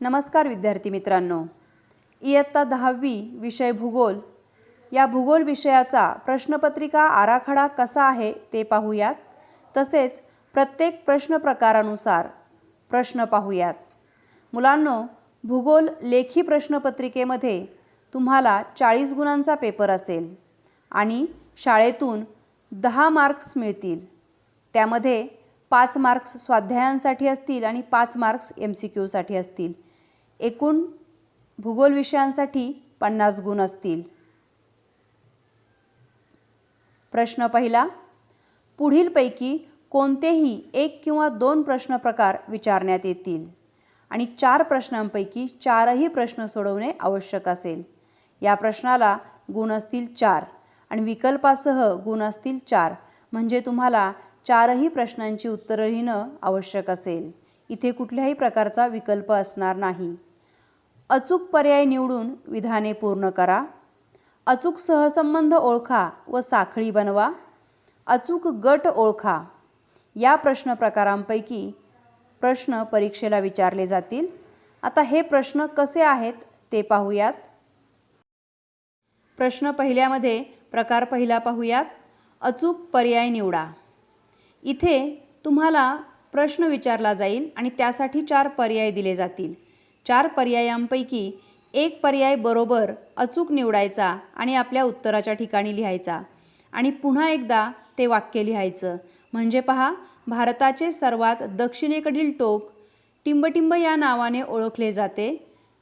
नमस्कार विद्यार्थी मित्रांनो, इयत्ता 10वी विषय भूगोल या भूगोल विषयाचा प्रश्नपत्रिका आराखडा कसा आहे ते पाहूयात। तसेच प्रत्येक प्रश्न प्रकारानुसार प्रश्न पाहूयात। मुलांनो, भूगोल लेखी प्रश्नपत्रिकेमध्ये तुम्हाला 40 गुणांचा पेपर असेल आणि शाळेतून 10 मार्क्स मिळतील। त्यामध्ये 5 मार्क्स स्वाध्यायांसाठी असतील आणि 5 मार्क्स MCQ साठी असतील। एकूण भूगोल विषयांसाठी 50 गुण असतील। प्रश्न पहिला, पुढीलपैकी कोणतेही एक किंवा दोन प्रश्न प्रकार विचारण्यात येतील आणि 4 प्रश्नांपैकी 4ही प्रश्न सोडवणे आवश्यक असेल। या प्रश्नाला गुण असतील 4 आणि विकल्पासह गुण असतील 4, म्हणजे तुम्हाला 4ही प्रश्नांची उत्तरे लिहिणं आवश्यक असेल। इथे कुठल्याही प्रकारचा विकल्प असणार नाही। अचूक पर्याय निवडून विधाने पूर्ण करा। अचूक सहसंबंध ओळखा व साखळी बनवा। अचूक गट ओळखा। या प्रश्न प्रकारांपैकी प्रश्न परीक्षेला विचारले जातील। आता हे प्रश्न कसे आहेत ते पाहूयात। प्रश्न पहिल्यामध्ये प्रकार पहिला पाहूयात। अचूक पर्याय निवडा। इथे तुम्हाला प्रश्न विचारला जाईल आणि त्यासाठी 4 पर्याय दिले जातील। 4 पर्यायांपैकी एक पर्याय बरोबर अचूक निवडायचा आणि आपल्या उत्तराच्या ठिकाणी लिहायचा आणि पुन्हा एकदा ते वाक्य लिहायचं। म्हणजे पहा, भारताचे सर्वात दक्षिणेकडील टोक टिंबटिंब या नावाने ओळखले जाते।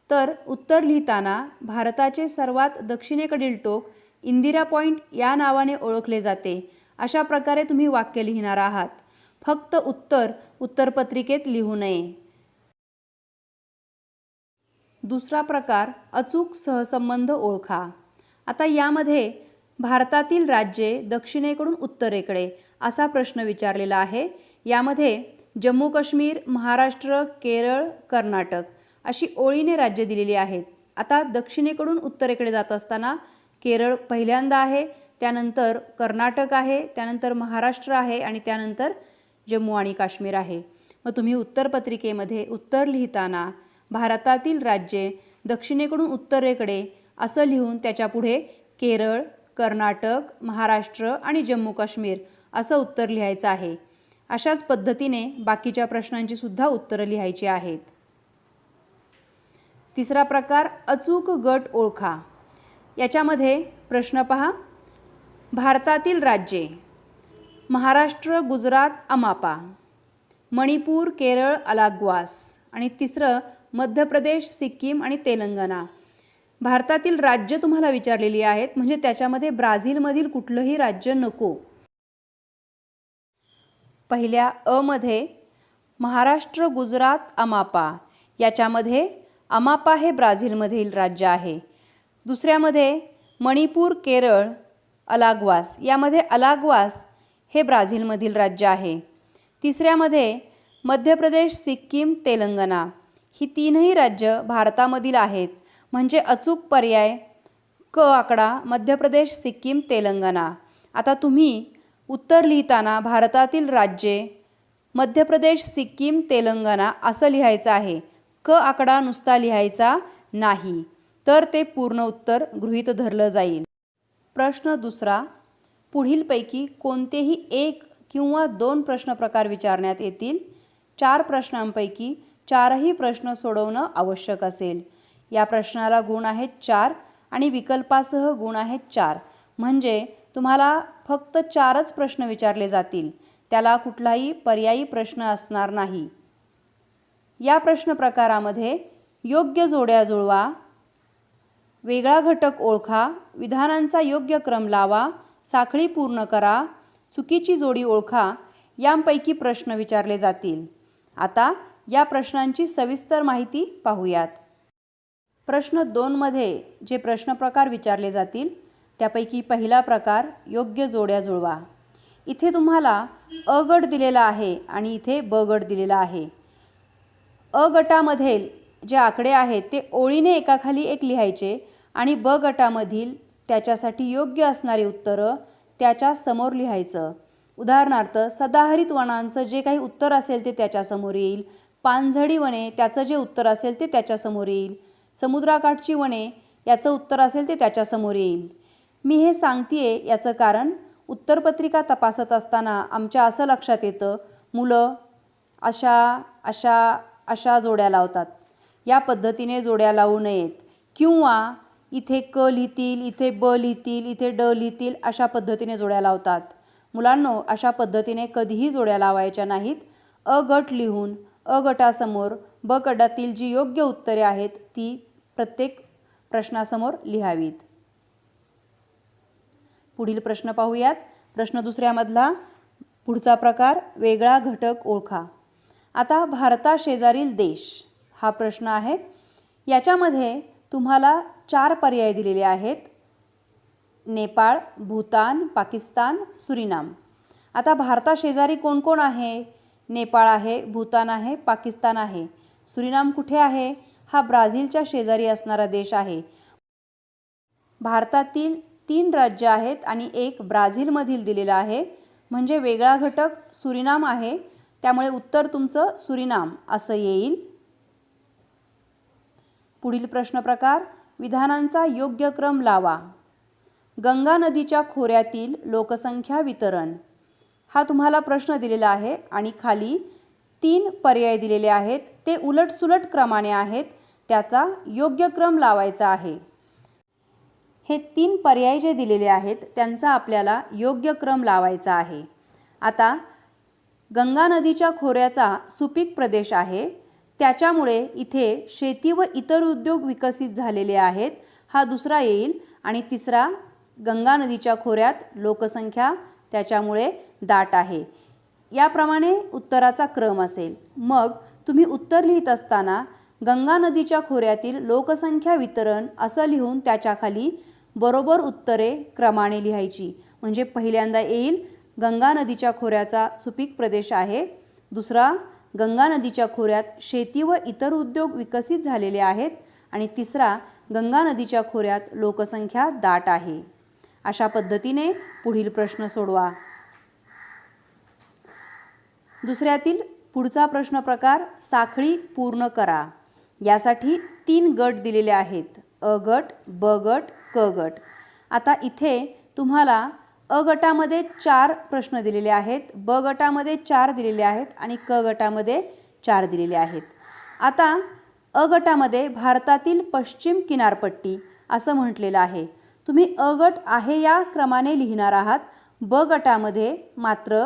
तर उत्तर लिहिताना भारताचे सर्वात दक्षिणेकडील टोक इंदिरा पॉइंट या नावाने ओळखले जाते। अशा प्रकारे तुम्ही वाक्य लिहिणार आहात। फक्त उत्तरपत्रिकेत लिहू नये। दुसरा प्रकार, अचूक सहसंबंध ओळखा। आता यामध्ये भारतातील राज्ये दक्षिणेकडून उत्तरेकडे असा प्रश्न विचारलेला आहे। यामध्ये जम्मू काश्मीर, महाराष्ट्र, केरळ, कर्नाटक अशी ओळीने राज्य दिलेली आहेत। आता दक्षिणेकडून उत्तरेकडे जात असताना केरळ पहिल्यांदा आहे, त्यानंतर कर्नाटक आहे, त्यानंतर महाराष्ट्र आहे आणि त्यानंतर जम्मू आणि काश्मीर आहे। मग तुम्ही उत्तरपत्रिकेमध्ये उत्तर लिहिताना भारतातील राज्ये दक्षिणेकडून उत्तरेकडे असं लिहून त्याच्यापुढे केरळ, कर्नाटक, महाराष्ट्र आणि जम्मू काश्मीर असं उत्तर लिहायचं आहे। अशाच पद्धतीने बाकीच्या प्रश्नांची सुद्धा उत्तरं लिहायची आहेत। तिसरा प्रकार, अचूक गट ओळखा। याच्यामध्ये प्रश्न पहा, भारतातील राज्ये महाराष्ट्र, गुजरात, अमापा, मणिपूर, केरळ, अलाग्वास आणि तिसरं मध्य प्रदेश, सिक्कीम आणि तेलंगणा। भारतातील राज्य तुम्हाला विचारलेली आहेत, म्हणजे त्याच्यामध्ये ब्राझीलमधील कुठलंही राज्य नको। पहिल्या अ मध्ये महाराष्ट्र, गुजरात, अमापा, याच्यामध्ये अमापा हे ब्राझीलमधील राज्य आहे। दुसऱ्यामध्ये मणिपूर, केरळ, अलाग्वास, यामध्ये अलाग्वास हे ब्राझीलमधील राज्य आहे। तिसऱ्यामध्ये मध्य प्रदेश, सिक्कीम, तेलंगणा ही 3ही राज्य भारतामधील आहेत। म्हणजे अचूक पर्याय क आकडा मध्य प्रदेश, सिक्कीम, तेलंगणा। आता तुम्ही उत्तर लिहिताना भारतातील राज्ये मध्य प्रदेश, सिक्कीम, तेलंगणा असं लिहायचं आहे। क आकडा नुसता लिहायचा नाही, तर ते पूर्ण उत्तर गृहीत धरलं जाईल। प्रश्न दुसरा, पुढीलपैकी कोणतेही एक किंवा 2 प्रश्न प्रकार विचारण्यात येतील। 4 प्रश्नांपैकी 4ही प्रश्न सोडवणं आवश्यक असेल। या प्रश्नाला गुण आहेत 4 आणि विकल्पासह गुण आहेत 4, म्हणजे तुम्हाला फक्त 4च प्रश्न विचारले जातील। त्याला कुठलाही पर्यायी प्रश्न असणार नाही। या प्रश्न प्रकारामध्ये योग्य जोड्या जुळवा, वेगळा घटक ओळखा, विधानांचा योग्य क्रम लावा, साखळी पूर्ण करा, चुकीची जोडी ओळखा यांपैकी प्रश्न विचारले जातील। आता या प्रश्नांची सविस्तर माहिती पाहूयात। प्रश्न 2 मध्ये जे प्रश्न प्रकार विचारले जातील त्यापैकी पहिला प्रकार, योग्य जोड्या जुळवा। इथे तुम्हाला अ गट दिलेला आहे आणि इथे ब गट दिलेला आहे। अ गटामधील जे आकडे आहेत ते ओळीने एकाखाली एक लिहायचे आणि ब गटामधील त्याच्यासाठी योग्य असणारी उत्तरं त्याच्या समोर लिहायचं। उदाहरणार्थ, सदाहरित वनांचं जे काही उत्तर असेल ते त्याच्यासमोर येईल। पानझडी वने त्याचं जे उत्तर असेल ते त्याच्यासमोर येईल. समुद्राकाठची वने याचं उत्तर असेल ते त्याच्यासमोर येईल. मी हे सांगतेय याचं कारण उत्तरपत्रिका तपासत असताना आमच्या असं लक्षात येतं, मुलं अशा अशा अशा जोड्या लावतात. या पद्धतीने जोड्या लावू नयेत. किंवा इथे क लिहितील, इथे ब लिहितील, इथे ड लिहितील, अशा पद्धतीने जोड्या लावतात. मुलांनो, अशा पद्धतीने कधीही जोड्या लावायच्या नाहीत. अ गट लिहून अ गटासमोर ब गटातील जी योग्य उत्तरे आहेत ती प्रत्येक प्रश्नासमोर लिहावीत. पुढील प्रश्न पाहूयात. प्रश्न दुसऱ्यामधला पुढचा प्रकार, वेगळा घटक ओळखा. आता भारताशेजारील देश हा प्रश्न आहे. याच्यामध्ये तुम्हाला 4 पर्याय दिलेले आहेत: नेपाळ, भूतान, पाकिस्तान, सुरिनाम. आता भारताशेजारी कोण कोण आहे? नेपाळ आहे, भूतान आहे, पाकिस्तान आहे. सुरिनाम कुठे आहे? हा ब्राझीलच्या शेजारी असणारा देश आहे. भारतातील 3 राज्य आहेत आणि एक ब्राझीलमधील दिलेला आहे, म्हणजे वेगळा घटक सुरिनाम आहे. त्यामुळे उत्तर तुमचं सुरिनाम असं येईल. पुढील प्रश्न प्रकार, विधानांचा योग्य क्रम लावा. गंगा नदीच्या खोऱ्यातील लोकसंख्या वितरण हा तुम्हाला प्रश्न दिलेला आहे आणि खाली 3 पर्याय दिलेले आहेत. ते उलटसुलट क्रमाने आहेत. त्याचा योग्य क्रम लावायचा आहे. हे 3 पर्याय जे दिलेले आहेत त्यांचा आपल्याला योग्य क्रम लावायचा आहे. आता गंगा नदीच्या खोऱ्याचा सुपीक प्रदेश आहे, त्याच्यामुळे इथे शेती व इतर उद्योग विकसित झालेले आहेत, हा दुसरा येईल. आणि तिसरा, गंगा नदीच्या खोऱ्यात लोकसंख्या त्याच्यामुळे दाट आहे. याप्रमाणे उत्तराचा क्रम असेल. मग तुम्ही उत्तर लिहित असताना गंगा नदीच्या खोऱ्यातील लोकसंख्या वितरण असं लिहून त्याच्याखाली बरोबर उत्तरे क्रमाने लिहायची. म्हणजे पहिल्यांदा येईल गंगा नदीच्या खोऱ्याचा सुपीक प्रदेश आहे, दुसरा गंगा नदीच्या खोऱ्यात शेती व इतर उद्योग विकसित झालेले आहेत, आणि तिसरा गंगा नदीच्या खोऱ्यात लोकसंख्या दाट आहे. अशा पद्धतीने पुढील प्रश्न सोडवा. दुसऱ्यातील पुढचा प्रश्न प्रकार, साखळी पूर्ण करा. यासाठी 3 गट दिलेले आहेत: अ गट, ब गट, क गट. आता इथे तुम्हाला अ गटामध्ये 4 प्रश्न दिलेले आहेत, ब गटामध्ये 4 दिलेले आहेत आणि क गटामध्ये 4 दिलेले आहेत. आता अ गटामध्ये भारतातील पश्चिम किनारपट्टी असं म्हटलेलं आहे. तुम्ही अ गट आहे या क्रमाने लिहिणार आहात. ब गटामध्ये मात्र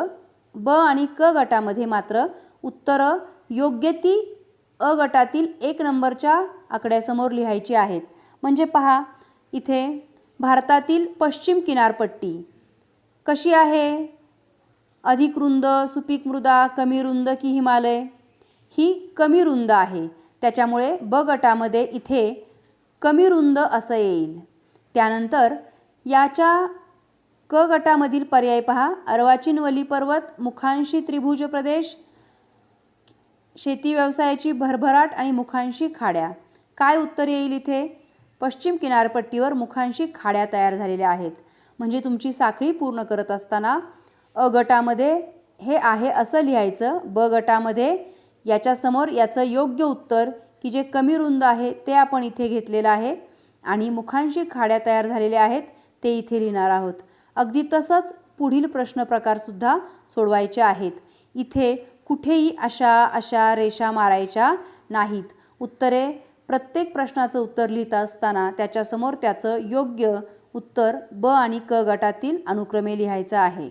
ब आणि क गटामध्ये मात्र उत्तरं योग्य ती अ गटातील 1 नंबरच्या आकड्यासमोर लिहायची आहेत. म्हणजे पहा, इथे भारतातील पश्चिम किनारपट्टी कशी आहे? अधिक रुंद, सुपीक मृदा, कमी रुंद की हिमालय? ही कमी रुंद आहे, त्याच्यामुळे ब गटामध्ये इथे कमी रुंद असं येईल. त्यानंतर याच्या क गटामधील पर्याय पहा, अर्वाचीन वली पर्वत, मुखांशी त्रिभुज प्रदेश, शेती व्यवसायाची भरभराट आणि मुखांशी खाड्या. काय उत्तर येईल इथे? पश्चिम किनारपट्टीवर मुखांशी खाड्या तयार झालेल्या आहेत. म्हणजे तुमची साखळी पूर्ण करत असताना अ गटामध्ये हे आहे असं लिहायचं, ब गटामध्ये याच्यासमोर याचं योग्य उत्तर की जे कमी रुंद आहे ते आपण इथे घेतलेलं आहे, आणि मुखांशी खाड्या तयार झालेल्या आहेत ते इथे लिहिणार आहोत. अगदी तसंच पुढील प्रश्न प्रकारसुद्धा सोडवायचे आहेत. इथे कुठेही अशा अशा रेषा मारायच्या नाहीत. उत्तरे प्रत्येक प्रश्नाचं उत्तर लिहित असताना त्याच्यासमोर त्याचं योग्य उत्तर ब आणि क गटातील अनुक्रमे लिहायचं आहे.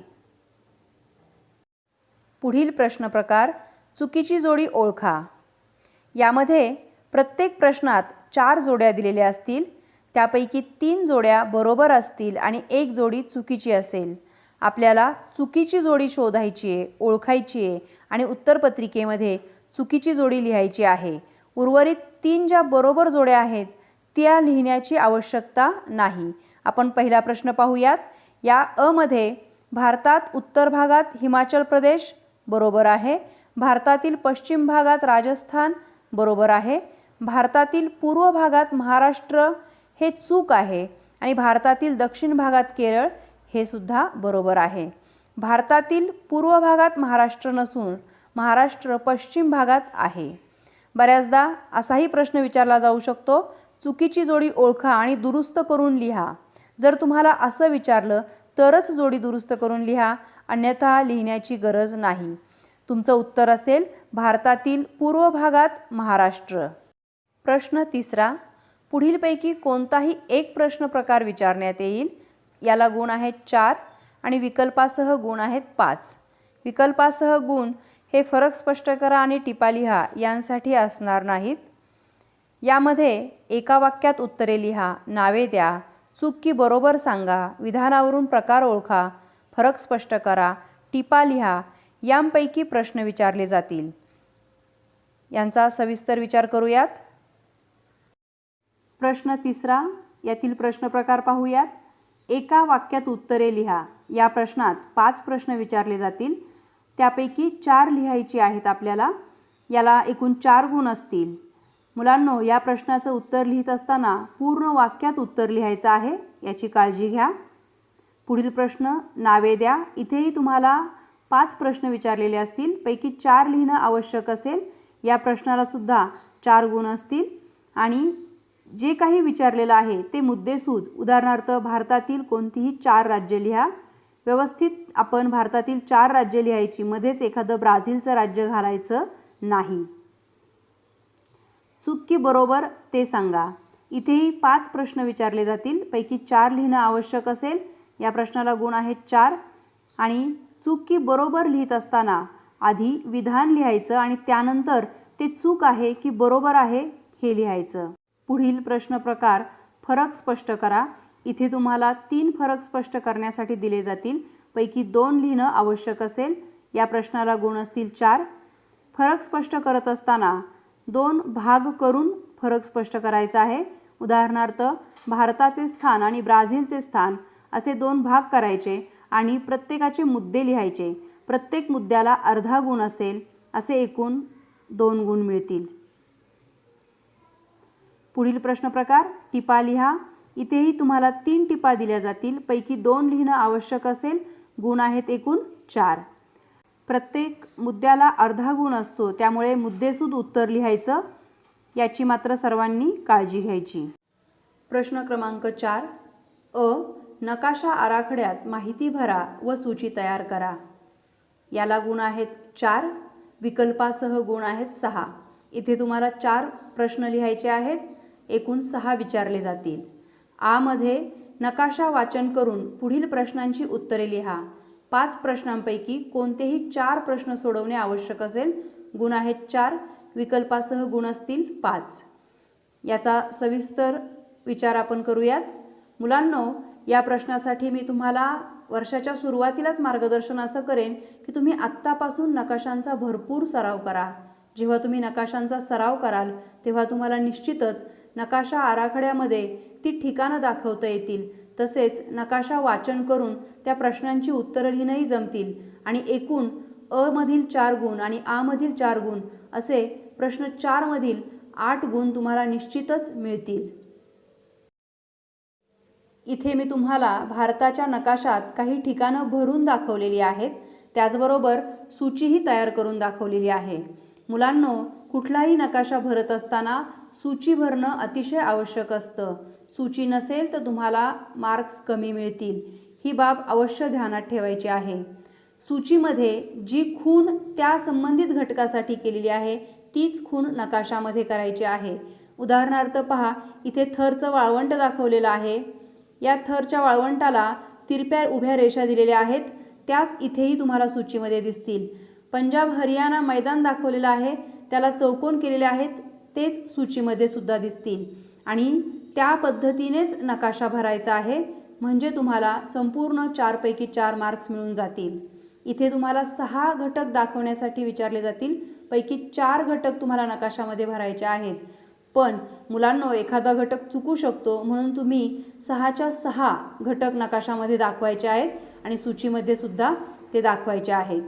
पुढील प्रश्न प्रकार, चुकीची जोडी ओळखा. यामध्ये प्रत्येक प्रश्नात 4 जोड्या दिलेल्या असतील. त्यापैकी 3 जोड्या बरोबर असतील आणि 1 जोडी चुकीची असेल. आपल्याला चुकीची जोडी शोधायची आहे, ओळखायची आहे आणि उत्तरपत्रिकेमध्ये चुकीची जोडी लिहायची आहे. उर्वरित 3 ज्या बरोबर जोड्या आहेत त्या लिहिण्याची आवश्यकता नाही. आपण पहिला प्रश्न पाहूयात. या अ मध्ये भारतात उत्तर भागात हिमाचल प्रदेश बरोबर आहे, भारतातील पश्चिम भागात राजस्थान बरोबर आहे, भारतातील पूर्व भागात महाराष्ट्र हे चूक आहे, आणि भारतातील दक्षिण भागात केरळ हे सुद्धा बरोबर आहे. भारतातील पूर्व भागात महाराष्ट्र नसून महाराष्ट्र पश्चिम भागात आहे? बऱ्याचदा असाही प्रश्न विचारला जाऊ शकतो, चुकीची जोडी ओळखा आणि दुरुस्त करून लिहा. जर तुम्हाला असं विचारलं तरच जोडी दुरुस्त करून लिहा, अन्यथा लिहिण्याची गरज नाही. तुमचं उत्तर असेल भारतातील पूर्व भागात महाराष्ट्र. प्रश्न तिसरा, पुढीलपैकी कोणताही एक प्रश्न प्रकार विचारण्यात येईल. याला गुण आहेत 4 आणि विकल्पासह गुण आहेत 5. विकल्पासह गुण हे फरक स्पष्ट करा आणि टिपा लिहा यांसाठी असणार नाहीत. यामध्ये एका वाक्यात उत्तरे लिहा, नावे द्या, चूक की बरोबर सांगा, विधानावरून प्रकार ओळखा, फरक स्पष्ट करा, टिपा लिहा यांपैकी प्रश्न विचारले जातील. यांचा सविस्तर विचार करूयात. प्रश्न तिसरा, यातील प्रश्न प्रकार पाहूयात. एका वाक्यात उत्तरे लिहा. या प्रश्नात 5 प्रश्न विचारले जातील, त्यापैकी 4 लिहायची आहेत आपल्याला. याला एकूण 4 गुण असतील. मुलांनो, या प्रश्नाचं उत्तर लिहित असताना पूर्ण वाक्यात उत्तर लिहायचं आहे, याची काळजी घ्या. पुढील प्रश्न, नावे द्या. इथेही तुम्हाला 5 प्रश्न विचारलेले असतील, पैकी 4 लिहिणं आवश्यक असेल. या प्रश्नाला सुद्धा 4 गुण असतील आणि जे काही विचारलेलं आहे ते मुद्देसूद. उदाहरणार्थ, भारतातील कोणतीही 4 राज्य लिहा. व्यवस्थित आपण भारतातील 4 राज्य लिहायची, मध्येच एखादं ब्राझीलचं राज्य घालायचं नाही. चूक की बरोबर ते सांगा. इथेही 5 प्रश्न विचारले जातील, पैकी 4 लिहिणं आवश्यक असेल. या प्रश्नाला गुण आहेत 4 आणि चूक की बरोबर लिहित असताना आधी विधान लिहायचं आणि त्यानंतर ते चूक आहे की बरोबर आहे हे लिहायचं. पुढील प्रश्न प्रकार, फरक स्पष्ट करा. इथे तुम्हाला 3 फरक स्पष्ट करण्यासाठी दिले जातील, पैकी 2 लिहिणं आवश्यक असेल. या प्रश्नाला गुण असतील 4. फरक स्पष्ट करत असताना 2 भाग करून फरक स्पष्ट करायचा आहे. उदाहरणार्थ, भारताचे स्थान आणि ब्राझीलचे स्थान असे 2 भाग करायचे आणि प्रत्येकाचे मुद्दे लिहायचे. प्रत्येक मुद्द्याला अर्धा गुण असेल, असे एकूण 2 गुण मिळतील. पुढील प्रश्न प्रकार, टिपा लिहा. इथेही तुम्हाला 3 टिपा दिल्या जातील, पैकी 2 लिहिणं आवश्यक असेल. गुण आहेत एकूण 4. प्रत्येक मुद्द्याला अर्धा गुण असतो, त्यामुळे मुद्देसूद उत्तर लिहायचं, याची मात्र सर्वांनी काळजी घ्यायची. प्रश्न क्रमांक 4, अ, नकाशा आराखड्यात माहिती भरा व सूची तयार करा. याला गुण आहेत 4, विकल्पासह गुण आहेत 6. इथे तुम्हाला 4 प्रश्न लिहायचे आहेत, एकूण 6 विचारले जातील. आ मध्ये नकाशा वाचन करून पुढील प्रश्नांची उत्तरे लिहा. 5 प्रश्नांपैकी कोणतेही 4 प्रश्न सोडवणे आवश्यक असेल. गुण आहेत 4, विकल्पासह गुण असतील 5. याचा सविस्तर विचार आपण करूयात. मुलांनो, या प्रश्नासाठी मी तुम्हाला वर्षाच्या सुरुवातीलाच मार्गदर्शन असं करेन की तुम्ही आत्तापासून नकाशांचा भरपूर सराव करा. जेव्हा तुम्ही नकाशांचा सराव कराल तेव्हा तुम्हाला निश्चितच नकाशा आराखड्यामध्ये ती ठिकाणं दाखवता येतील. तसेच नकाशा वाचन करून त्या प्रश्नांची उत्तरं लिहिणंही जमतील आणि एकूण अ मधील 4 गुण आणि आ मधील 4 गुण असे प्रश्न 4 मधील 8 गुण तुम्हाला निश्चितच मिळतील. इथे मी तुम्हाला भारताच्या नकाशात काही ठिकाणं भरून दाखवलेली आहेत, त्याचबरोबर सूचीही तयार करून दाखवलेली आहे. मुलांनो, कुठलाही नकाशा भरत असताना सूची भरणं अतिशय आवश्यक असतं. सूची नसेल तर तुम्हाला मार्क्स कमी मिळतील. ही बाब अवश्य ध्यानात ठेवायची आहे. सूचीमध्ये जी खूण त्या संबंधित घटकासाठी केलेली आहे तीच खूण नकाशामध्ये करायची आहे. उदाहरणार्थ पहा, इथे थरचं वाळवंट दाखवलेलं आहे. या थरच्या वाळवंटाला तिरप्या उभ्या रेषा दिलेल्या आहेत, त्याच इथेही तुम्हाला सूचीमध्ये दिसतील. पंजाब हरियाणा मैदान दाखवलेलं आहे, त्याला चौकोन केलेले आहेत, तेच सूचीमध्ये सुद्धा दिसतील आणि त्या पद्धतीनेच नकाशा भरायचा आहे, म्हणजे तुम्हाला संपूर्ण 4 पैकी 4 मार्क्स मिळून जातील. इथे तुम्हाला 6 घटक दाखवण्यासाठी विचारले जातील, पैकी 4 घटक तुम्हाला नकाशामध्ये भरायचे आहेत. पण मुलांनो, एखादा घटक चुकू शकतो, म्हणून तुम्ही 6च्या 6 घटक नकाशामध्ये दाखवायचे आहेत आणि सूचीमध्ये सुद्धा ते दाखवायचे आहेत.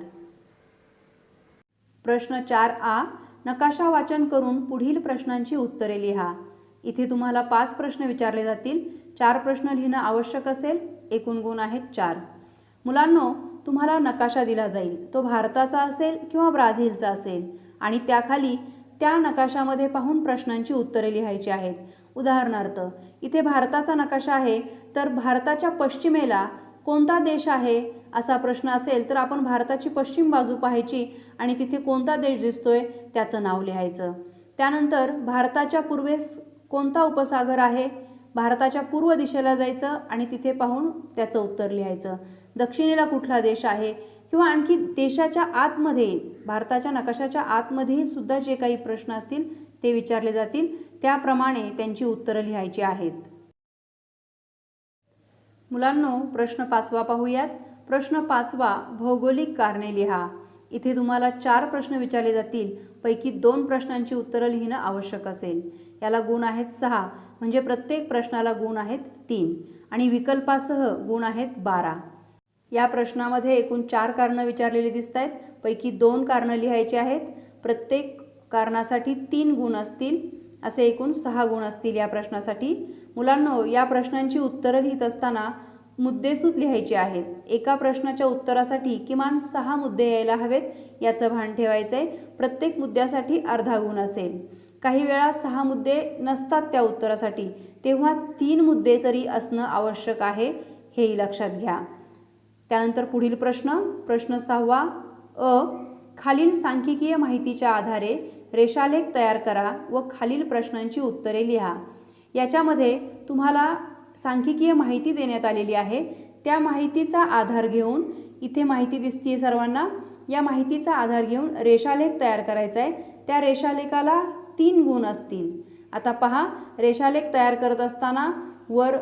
प्रश्न 4आ, नकाशा वाचन करून पुढील प्रश्नांची उत्तरे लिहा. इथे तुम्हाला 5 प्रश्न विचारले जातील, 4 प्रश्न लिहिणं आवश्यक असेल. एकूण गुण आहेत 4. मुलांनो, तुम्हाला नकाशा दिला जाईल, तो भारताचा असेल किंवा ब्राझीलचा असेल आणि त्याखाली त्या नकाशामध्ये पाहून प्रश्नांची उत्तरे लिहायची आहेत. उदाहरणार्थ इथे भारताचा नकाशा आहे, तर भारताच्या पश्चिमेला कोणता देश आहे असा प्रश्न असेल तर आपण भारताची पश्चिम बाजू पाहायची आणि तिथे कोणता देश दिसतोय त्याचं नाव लिहायचं. त्यानंतर भारताच्या पूर्वेस कोणता उपसागर आहे, भारताच्या पूर्व दिशेला जायचं आणि तिथे पाहून त्याचं उत्तर लिहायचं. दक्षिणेला कुठला देश आहे किंवा आणखी देशाच्या आतमध्ये, भारताच्या नकाशाच्या आतमध्ये सुद्धा जे काही प्रश्न असतील ते विचारले जातील, त्याप्रमाणे त्यांची उत्तरं लिहायची आहेत. मुलांनो, प्रश्न 5वा पाहूयात. प्रश्न 5वा, भौगोलिक कारणे लिहा. इथे तुम्हाला 4 प्रश्न विचारले जातील, पैकी 2 प्रश्नांची उत्तरं लिहिणं आवश्यक असेल. याला गुण आहेत 6, म्हणजे प्रत्येक प्रश्नाला गुण आहेत 3 आणि विकल्पासह गुण आहेत 12. या प्रश्नामध्ये एकूण 4 कारणं विचारलेली दिसत आहेत, पैकी 2 कारणं लिहायची आहेत. प्रत्येक कारणासाठी 3 गुण असतील, असे एकूण 6 गुण असतील या प्रश्नासाठी. मुलांनो, या प्रश्नांची उत्तरं लिहित असताना मुद्देसूद लिहायचे आहेत. एका प्रश्नाच्या उत्तरासाठी किमान 6 मुद्दे यायला हवेत याचं भान ठेवायचं आहे. प्रत्येक मुद्द्यासाठी अर्धा गुण असेल. काही वेळा 6 मुद्दे नसतात त्या उत्तरासाठी, तेव्हा 3 मुद्दे तरी असणं आवश्यक आहे, हेही लक्षात घ्या. त्यानंतर पुढील प्रश्न 6वा, खालील सांख्यिकीय माहितीच्या आधारे रेषालेख तयार करा व खालील प्रश्नांची उत्तरे लिहा. याच्यामध्ये तुम्हाला सांख्यिकीय माहिती देण्यात आलेली आहे. त्या माहितीचा आधार घेऊन, इथे माहिती दिसतीये सर्वांना, या माहितीचा आधार घेऊन रेषालेख तयार करायचा आहे. त्या रेषालेखाला 3 गुण असतील. आता पहा, रेषालेख तयार करत असताना वर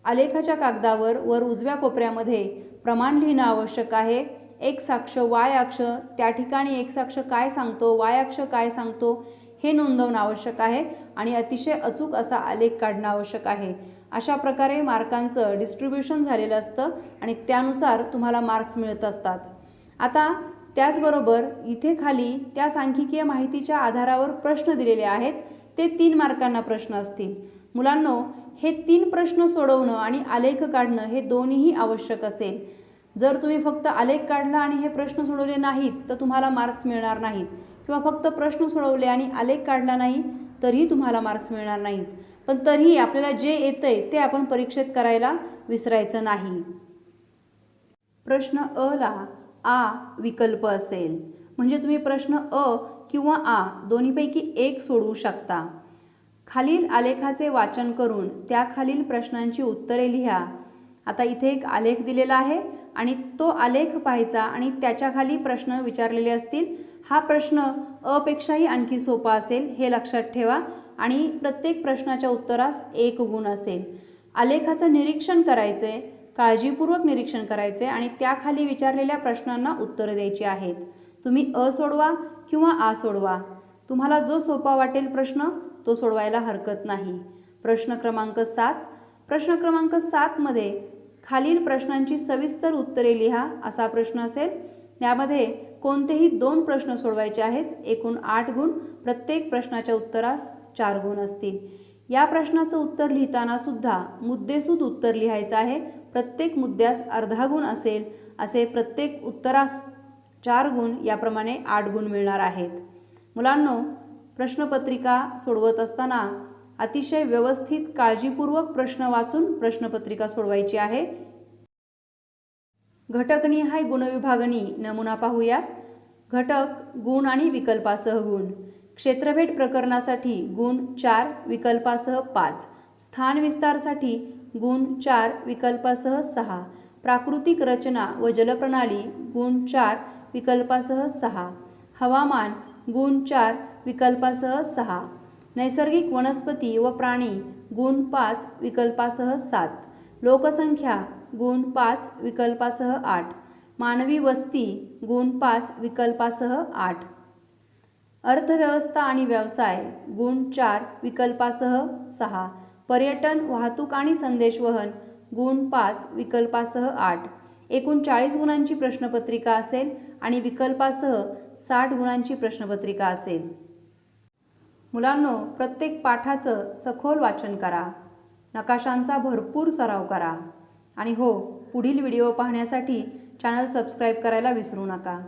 आलेखाच्या कागदावर वर उजव्या कोपऱ्यामध्ये प्रमाण लिहिणं आवश्यक आहे. एक्स अक्ष, वाय अक्ष, त्या ठिकाणी एक्स अक्ष काय सांगतो, वाय अक्ष काय सांगतो हे नोंदवणं आवश्यक आहे आणि अतिशय अचूक असा आलेख काढणं आवश्यक आहे. अशा प्रकारे मार्कांचं डिस्ट्रीब्युशन झालेलं असतं आणि त्यानुसार तुम्हाला मार्क्स मिळत असतात. आता त्याचबरोबर इथे खाली त्या सांख्यिकीय माहितीच्या आधारावर प्रश्न दिलेले आहेत, ते 3 मार्कांना प्रश्न असतील. मुलांनो, हे 3 प्रश्न सोडवणं आणि आलेख काढणं हे दोन्हीही आवश्यक असेल. जर तुम्ही फक्त आलेख काढला आणि हे प्रश्न सोडवले नाहीत तर तुम्हाला मार्क्स मिळणार नाहीत, किंवा फक्त प्रश्न सोडवले आणि आलेख काढला नाही तरीही तुम्हाला मार्क्स मिळणार नाहीत. पण तरीही आपल्याला जे येतंय ते आपण परीक्षेत करायला विसरायचं नाही. प्रश्न अ ला आ विकल्प असेल, म्हणजे तुम्ही प्रश्न अ किंवा आ दोन्हीपैकी एक सोडवू शकता. खालील आलेखाचे वाचन करून त्याखालील प्रश्नांची उत्तरे लिहा. आता इथे एक आलेख दिलेला आहे आणि तो आलेख पाहायचा आणि त्याच्याखाली प्रश्न विचारलेले असतील. हा प्रश्न अ पेक्षाही आणखी सोपा असेल, हे लक्षात ठेवा आणि प्रत्येक प्रश्नाच्या उत्तरास 1 गुण असेल. आलेखाचं निरीक्षण करायचे, काळजीपूर्वक निरीक्षण करायचे आणि त्याखाली विचारलेल्या प्रश्नांना उत्तरं द्यायची आहेत. तुम्ही अ सोडवा किंवा आ सोडवा, तुम्हाला जो सोपा वाटेल प्रश्न तो सोडवायला हरकत नाही. प्रश्न क्रमांक 7. प्रश्न क्रमांक 7 मध्ये खालील प्रश्नांची सविस्तर उत्तरे लिहा असा प्रश्न असेल. यामध्ये कोणतेही 2 प्रश्न सोडवायचे आहेत. एकूण 8 गुण, प्रत्येक प्रश्नाच्या उत्तरास 4 गुण असतील. या प्रश्नाचं उत्तर लिहिताना सुद्धा मुद्देसूद उत्तर लिहायचं आहे. प्रत्येक मुद्द्यास अर्धा गुण असेल, असे प्रत्येक उत्तरास 4 गुण, याप्रमाणे 8 गुण मिळणार आहेत. मुलांनो, प्रश्नपत्रिका सोडवत असताना अतिशय व्यवस्थित काळजीपूर्वक प्रश्न वाचून प्रश्नपत्रिका सोडवायची आहे. घटकनिहाय गुणविभागणी नमुना पाहूयात. घटक, गुण आणि विकल्पासह गुण. क्षेत्रफेट प्रकरणासाठी गुण 4, विकल्पासह 5. स्थान विस्तारसाठी गुण 4, विकल्पासह 6. प्राकृतिक रचना व जलप्रणाली गुण 4, विकल्पासह 6. हवामान गुण 4, विकल्पासह 6. नैसर्गिक वनस्पती व प्राणी गुण 5, विकल्पासह 7. लोकसंख्या गुण 5, विकल्पासह 8. मानवी वस्ती गुण 5, विकल्पासह 8. अर्थव्यवस्था आणि व्यवसाय गुण 4, विकल्पासह 6. पर्यटन, वाहतूक आणि संदेशवहन गुण 5, विकल्पासह 8. एकूण 40 गुणांची प्रश्नपत्रिका असेल आणि विकल्पासह 60 गुणांची प्रश्नपत्रिका असेल. मुलांनो, प्रत्येक पाठाचं सखोल वाचन करा, नकाशांचा भरपूर सराव करा आणि हो, पुढील व्हिडिओ पाहण्यासाठी चॅनल सबस्क्राईब करायला विसरू नका.